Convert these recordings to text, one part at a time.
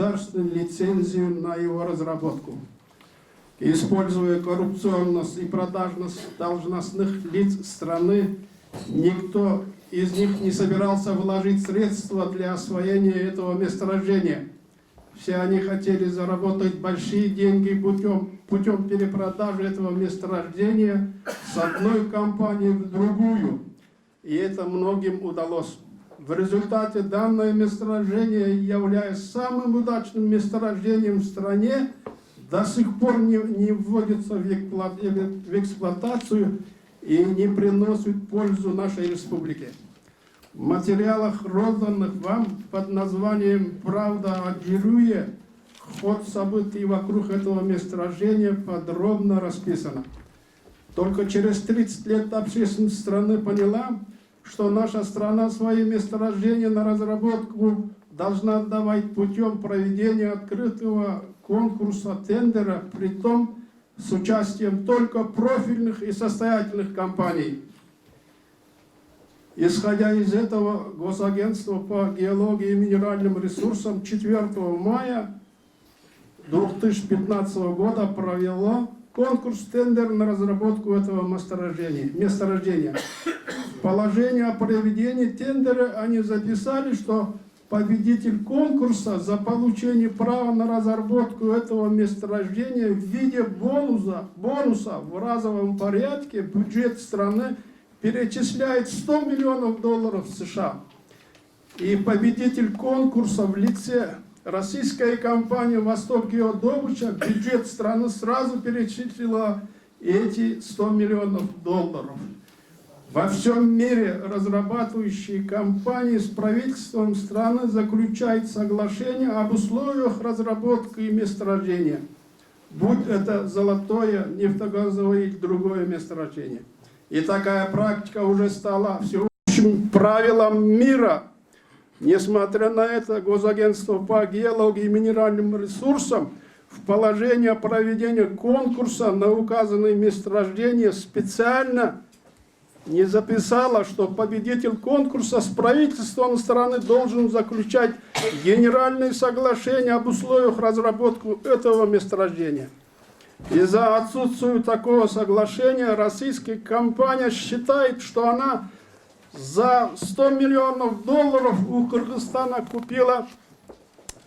государственную лицензию на его разработку. Используя коррупционность и продажность должностных лиц страны, никто из них не собирался вложить средства для освоения этого месторождения. Все они хотели заработать большие деньги путем перепродажи этого месторождения с одной компании в другую. И это многим удалось. В результате данное месторождение, являясь самым удачным месторождением в стране, до сих пор не вводится в эксплуатацию и не приносит пользу нашей республике. В материалах, розданных вам под названием «Правда о Джируе», ход событий вокруг этого месторождения подробно расписано. Только через 30 лет общественность страны поняла, что наша страна свои месторождения на разработку должна отдавать путем проведения открытого конкурса тендера, притом с участием только профильных и состоятельных компаний. Исходя из этого, Госагентство по геологии и минеральным ресурсам 4 мая 2015 года провело конкурс-тендер на разработку этого месторождения. В положении о проведении тендера они записали, что победитель конкурса за получение права на разработку этого месторождения в виде бонуса в разовом порядке в бюджет страны перечисляет $100 миллионов США. И победитель конкурса в лице российской компании «Восток Геодобыча» в бюджет страны сразу перечислила эти $100 миллионов. Во всем мире разрабатывающие компании с правительством страны заключают соглашение об условиях разработки и месторождения, будь это золотое, нефтегазовое или другое месторождение. И такая практика уже стала всеобщим правилом мира. Несмотря на это, Госагентство по геологии и минеральным ресурсам в положении о проведении конкурса на указанные месторождения специально не записала, что победитель конкурса с правительством страны должен заключать генеральные соглашения об условиях разработки этого месторождения. Из-за отсутствия такого соглашения российская компания считает, что она за $100 миллионов у Кыргызстана купила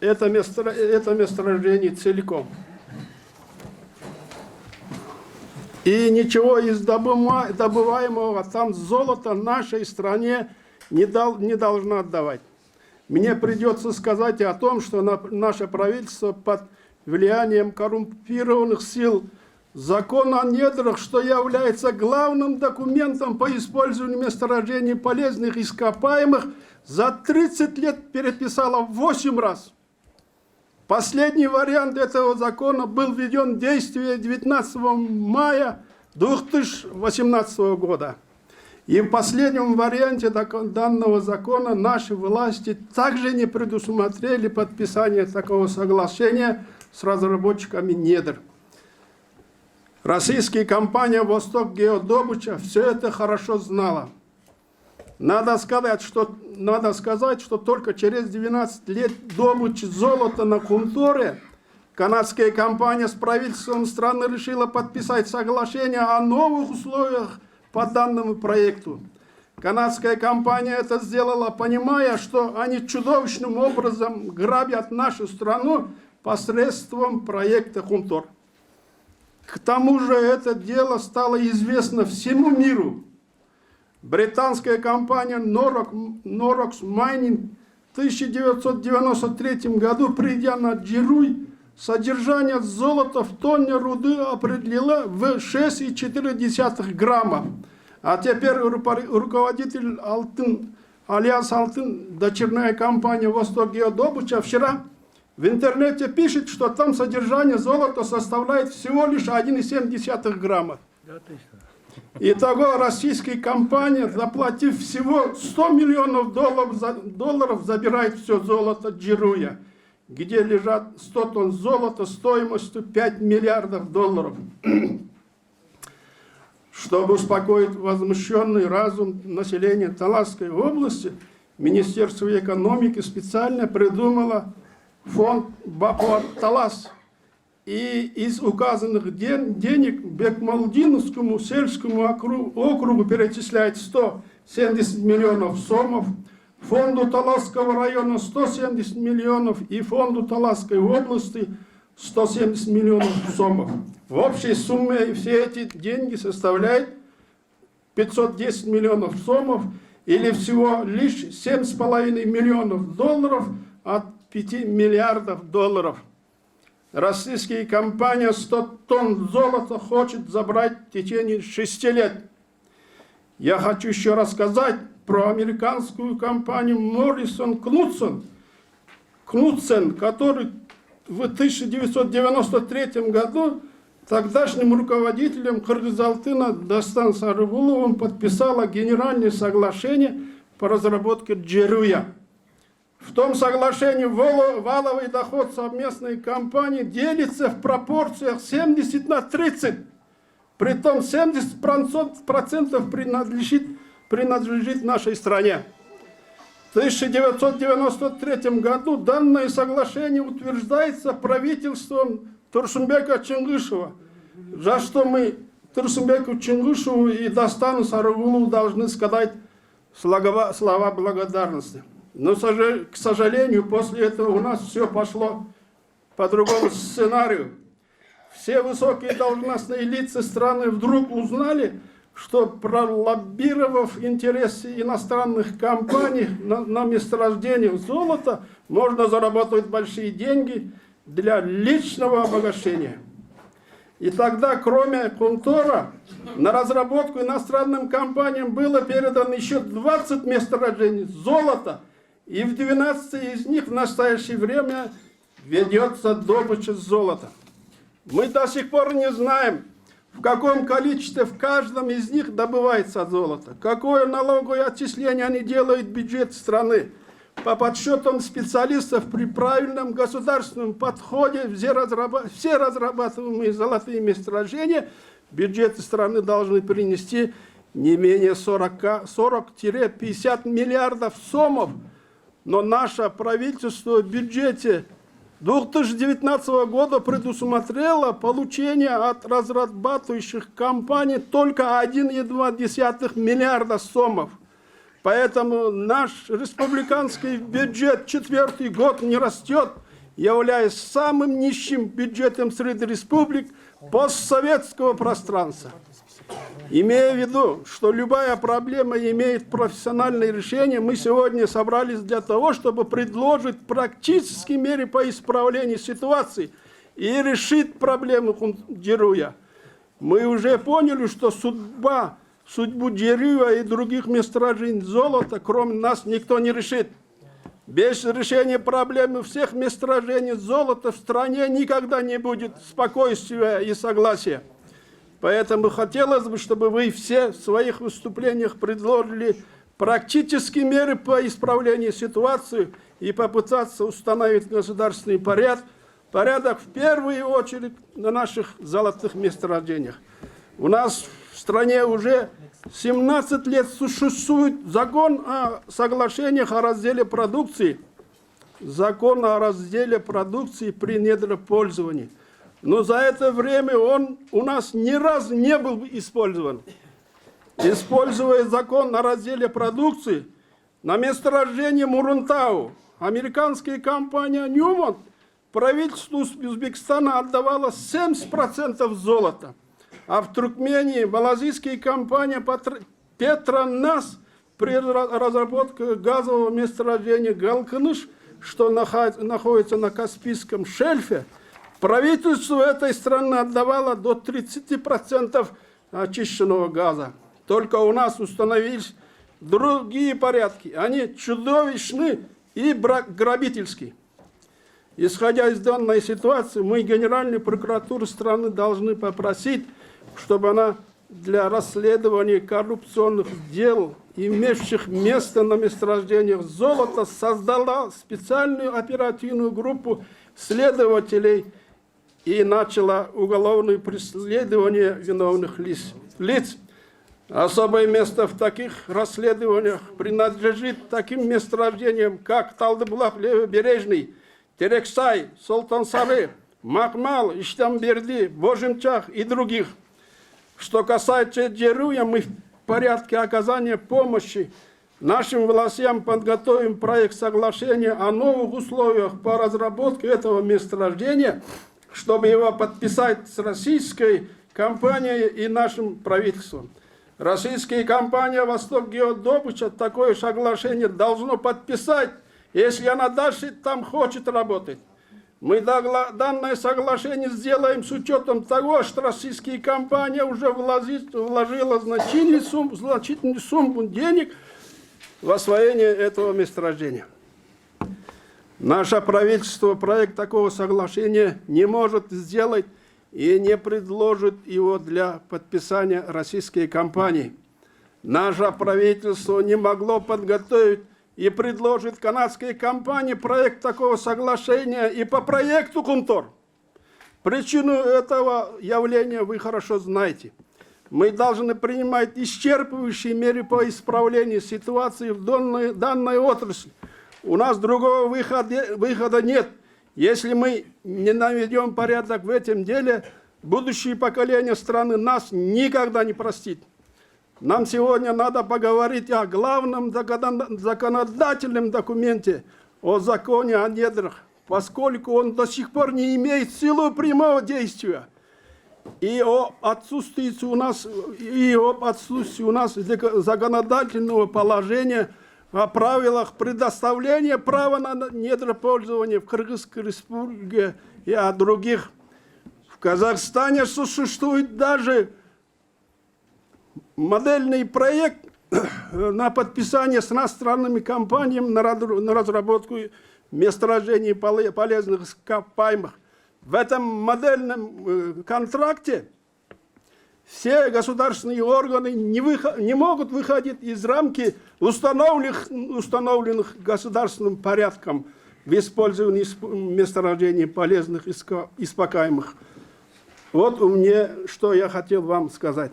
это месторождение целиком. И ничего из добываемого там золота нашей стране не должна отдавать. Мне придется сказать о том, что наше правительство под влиянием коррумпированных сил закона о недрах, что является главным документом по использованию месторождений полезных ископаемых, за 30 лет переписало 8 раз. Последний вариант этого закона был введен в действие 19 мая 2018 года. И в последнем варианте данного закона наши власти также не предусмотрели подписание такого соглашения с разработчиками недр. Российская компания «Восток Геодобыча» все это хорошо знала. Надо сказать, что только через 12 лет добычи золота на Хунторе канадская компания с правительством страны решила подписать соглашение о новых условиях по данному проекту. Канадская компания это сделала, понимая, что они чудовищным образом грабят нашу страну посредством проекта Хунтор. К тому же это дело стало известно всему миру. Британская компания Norrox Mining в 1993 году, придя на Джируй, содержание золота в тонне руды определила в 6,4 грамма. А теперь руководитель Альянс Алтын, дочерняя компания «Восток Геодобыча», вчера в интернете пишет, что там содержание золота составляет всего лишь 1,7 грамма. Итого российская компания, заплатив всего $100 миллионов, забирает все золото Джируя, где лежат 100 тонн золота стоимостью $5 миллиардов. Чтобы успокоить возмущенный разум населения Таласской области, Министерство экономики специально придумало фонд Бапуар-Талас. И из указанных денег Бекмалдиновскому сельскому округу перечисляет 170 миллионов сомов, фонду Таласского района 170 миллионов и фонду Таласской области 170 миллионов сомов. В общей сумме все эти деньги составляют 510 миллионов сомов или всего лишь 7,5 миллионов долларов от 5 миллиардов долларов. Российская компания 100 тонн золота хочет забрать в течение 6 лет. Я хочу еще рассказать про американскую компанию Моррисон Кнутсен, который в 1993 году тогдашним руководителем Кыргыз-Алтына Дастан Сарыгуловым подписала генеральное соглашение по разработке Джеруя. В том соглашении валовый доход совместной компании делится в пропорциях 70/30. Притом 70% принадлежит нашей стране. В 1993 году данное соглашение утверждается правительством Турсунбека Чингышева, за что мы Турсунбеку Чингышеву и Дастану Сарыгулову должны сказать слова благодарности. Но, к сожалению, после этого у нас все пошло по другому сценарию. Все высокие должностные лица страны вдруг узнали, что пролоббировав интересы иностранных компаний на месторождениях золота, можно заработать большие деньги для личного обогащения. И тогда, кроме Контора, на разработку иностранным компаниям было передано еще 20 месторождений золота, и в 12 из них в настоящее время ведется добыча золота. Мы до сих пор не знаем, в каком количестве в каждом из них добывается золото, какое налоговое отчисление они делают в бюджет страны. По подсчетам специалистов, при правильном государственном подходе все разрабатываемые золотые месторождения в бюджет страны должны принести не менее 40-50 миллиардов сомов. Но наше правительство в бюджете 2019 года предусмотрело получение от разрабатывающих компаний только 1,2 миллиарда сомов. Поэтому наш республиканский бюджет 4-й год не растет, являясь самым низким бюджетом среди республик постсоветского пространства. Имея в виду, что любая проблема имеет профессиональное решение, мы сегодня собрались для того, чтобы предложить практические меры по исправлению ситуации и решить проблему Джеруя. Мы уже поняли, что судьбу Джеруя и других месторождений золота, кроме нас, никто не решит. Без решения проблемы всех месторождений золота в стране никогда не будет спокойствия и согласия. Поэтому хотелось бы, чтобы вы все в своих выступлениях предложили практические меры по исправлению ситуации и попытаться установить государственный порядок в первую очередь на наших золотых месторождениях. У нас в стране уже 17 лет существует закон о соглашениях о разделе продукции. Закон о разделе продукции при недропользовании. Но за это время он у нас ни разу не был использован. Используя закон о разделе продукции, на месторождении Мурунтау американская компания Ньюмонт правительству Узбекистана отдавала 70% золота. А в Туркмении малазийская компания Петронас при разработке газового месторождения Галкыныш, что находится на Каспийском шельфе, правительство этой страны отдавало до 30% очищенного газа. Только у нас установились другие порядки. Они чудовищны и грабительские. Исходя из данной ситуации, мы Генеральную прокуратуру страны должны попросить, чтобы она для расследования коррупционных дел, имеющих место на месторождениях золота, создала специальную оперативную группу следователей и начала уголовное преследование виновных лиц. Особое место в таких расследованиях принадлежит таким месторождениям, как Талдыбулак, Левобережный, Терексай, Солтан-Сары, Махмал, Иштамберди, Божемчах и других. Что касается Джеруя, мы в порядке оказания помощи нашим властям подготовим проект соглашения о новых условиях по разработке этого месторождения, чтобы его подписать с российской компанией и нашим правительством. Российская компания «Восток Геодобыча» такое соглашение должно подписать, если она дальше там хочет работать. Мы данное соглашение сделаем с учетом того, что российская компания уже вложила значительную сумму денег в освоение этого месторождения. Наше правительство проект такого соглашения не может сделать и не предложит его для подписания российской компании. Наше правительство не могло подготовить и предложит канадской компании проект такого соглашения и по проекту КУНТОР. Причину этого явления вы хорошо знаете. Мы должны принимать исчерпывающие меры по исправлению ситуации в данной отрасли. У нас другого выхода нет. Если мы не наведем порядок в этом деле, будущее поколение страны нас никогда не простит. Нам сегодня надо поговорить о главном законодательном документе, о законе о недрах, поскольку он до сих пор не имеет силы прямого действия. И об отсутствии у нас законодательного положения о правилах предоставления права на недропользование в Кыргызской республике и о других. В Казахстане существует даже модельный проект на подписание с иностранными компаниями на разработку месторождений полезных ископаемых. В этом модельном контракте все государственные органы не могут выходить из рамки установленных государственным порядком в использовании месторождений полезных ископаемых. Вот мне, что я хотел вам сказать.